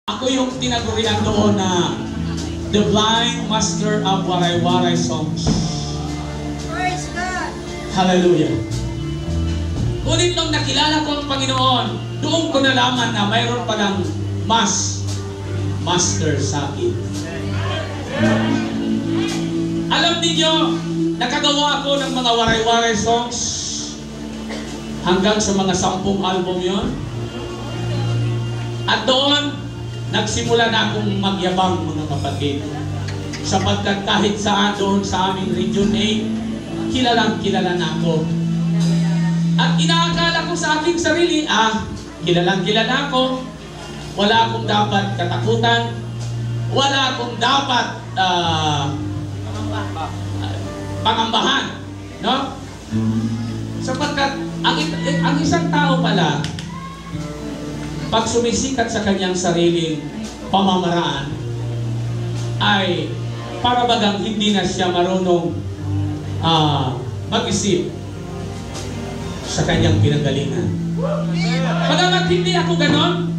Ako yung tinagurian doon na The Blind Master of Waray-Waray Songs. Praise God! Hallelujah! Ngunit nung nakilala ko ang Panginoon, doon ko nalaman na mayroon palang master sa akin. Alam niyo, nakagawa ako ng mga waray-waray songs hanggang sa mga 10 album yon. At doon, nagsimula na akong magyabang, mga kapatid, sapagkat kahit saan doon sa aming Region 8, kilala na ako. At inaakala ko sa aking sarili, kilala ako, wala akong dapat katakutan, wala akong dapat pangambahan, no? Sapagkat ang isang tao pala, pag sumisikat sa kanyang sariling pamamaraan, ay para bagang hindi na siya marunong mag-isip sa kanyang pinanggalingan. Bagamat hindi ako ganon,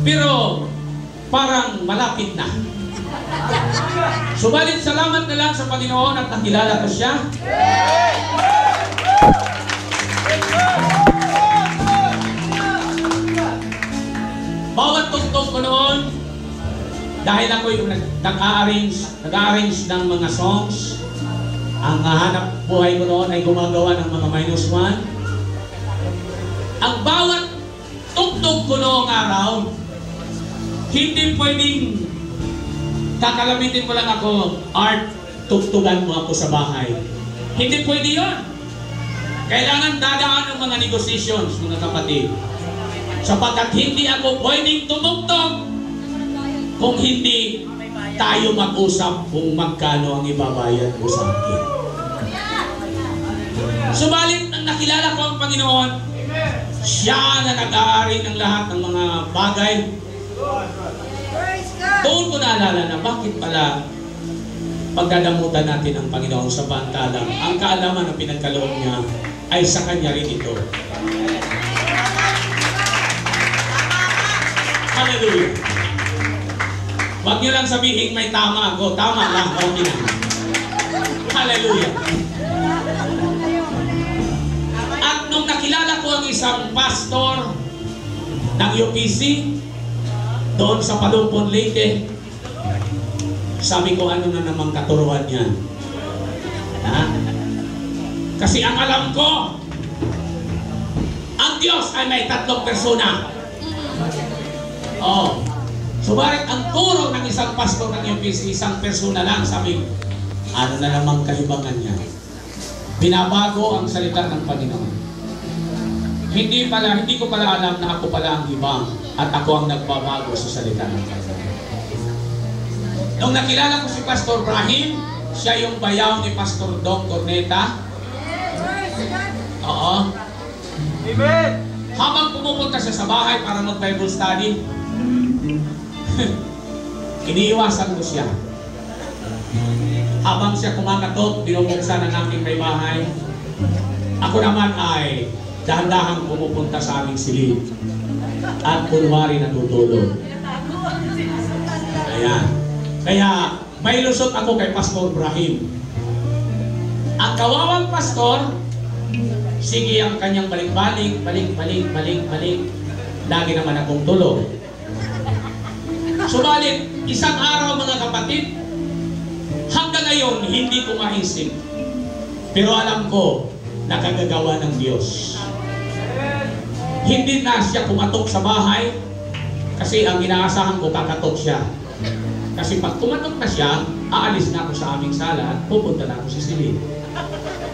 pero parang malapit na. Subalit salamat na lang sa Panginoon at nakilala ko siya. Bawat tugtog ko noon, dahil ako yung nag-arrange ng mga songs, ang hanap buhay ko noon ay gumagawa ng mga -1. Ang bawat tugtog ko noong araw, hindi pwedeng kakalamitin mo lang ako, Art, tugtugan mo ako sa bahay. Hindi pwede yun. Kailangan dadaan ng mga negotiations, mga kapatid. Sapagkat hindi ako pwedeng tumugtog kung hindi tayo mag-usap kung magkano ang ibabayad mo sa akin. Subalit, nang nakilala ko ang Panginoon, siya na nag-aari ng lahat ng mga bagay. Doon ko naalala na bakit pala pagdadamutan natin ang Panginoon sa pantalang, ang kaalaman na pinagkaloob niya ay sa Kanya rin ito. Hallelujah! Huwag niyo lang sabihin may tama ako. Tama lang. Okay na. Hallelujah! At nung nakilala ko ang isang pastor ng UPC doon sa Palumpon, Leyte, sabi ko, ano na namang katuruan niya? Kasi ang alam ko, ang Diyos ay may 3 persona. Subalit ang turo ng isang pastor ng UPC, isang persona lang. Sabi, ano na namang kahibangan niya? Binabago ang salita ng Panginoon. Hindi ko pala alam na ako pala ang ibang at ako ang nagbabago sa salita ng Panginoon. Nung nakilala ko si Pastor Brahim, siya yung bayaw ni Pastor Dong Corneta. Oo. Amen. Habang pumupunta siya sa bahay para mag-Bible study, iniiwasan ko siya. Habang siya kumakatok, binubuksan ang aking may bahay. Ako naman ay dahan-dahang pumupunta sa aming silid at kunwari natutulog. Ayan. Kaya may lusot ako kay Pastor Brahim. Ang kawawang pastor, sige ang kanyang balik-balik, balik. Lagi naman akong tulog. Subalit, isang araw mga kapatid, hanggang ngayon hindi ko maisip. Pero alam ko, nakagagawa ng Diyos. Hindi na siya kumatok sa bahay kasi ang inaasahan ko kakatok siya. Kasi pag kumatok na siya, aalis na ako sa aming sala at pupunta na ako sa silid.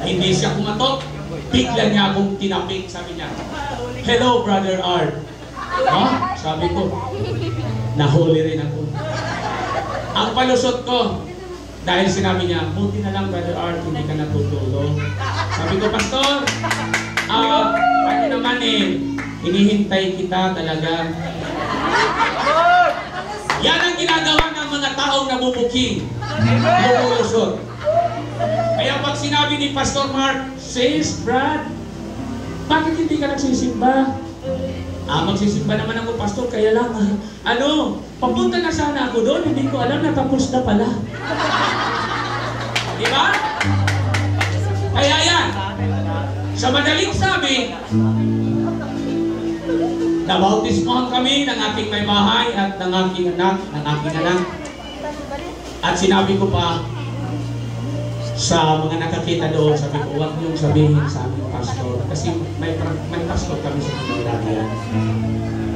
Hindi siya kumatok, bigla niya akong tinapik. Sabi niya, "Hello, Brother Art." Sabi ko, nahuli rin ako. Ang palusot ko, dahil sinabi niya, buti na lang, Brother Art, hindi ka natutulog. Sabi ko, Pastor, ano naman hinihintay kita talaga. Yan ang ginagawa ng mga taong nabubuking. Lumulusot. Kaya pag sinabi ni Pastor Mark, "Sis, Brad, bakit hindi ka nagsisimba?" Magsisimba naman ako, pastor, kaya lang, papunta na sana ako doon, hindi ko alam, natapos na pala. Di ba? Kaya yan, sa madaling sabi, nabautismohan kami ng aking may bahay at ng aking anak, At sinabi ko pa sa mga nakakita doon, sabi ko, huwag niyong sabihin sa aming pastor. Kasi may pastor kami sa Pilipinas.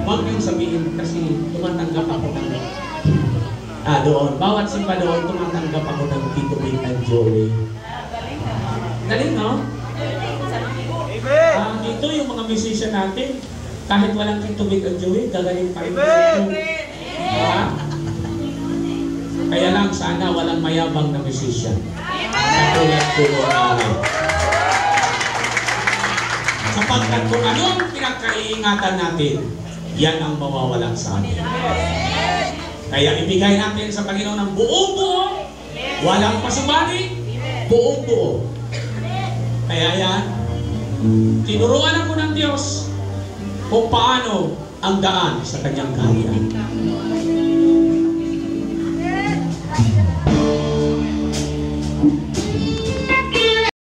Huwag niyong sabihin kasi tumatanggap ako ng doon. Bawat simba doon, tumatanggap ako ng Tito Vic and Joey. Galing, no? Dito yung mga musician natin, kahit walang Tito Vic and Joey, gagaling pa rin dito. Kaya lang sana walang mayabang na musician. Katulad ko araw. Sapagkat kung anong pinagkaiingatan natin, yan ang mawawalan sa atin. Kaya ibigay natin sa Panginoon ng buong-buo, walang pasubali, buong-buo. Kaya yan, tinuruan ako ng Diyos kung paano ang daan sa kanyang kaharian.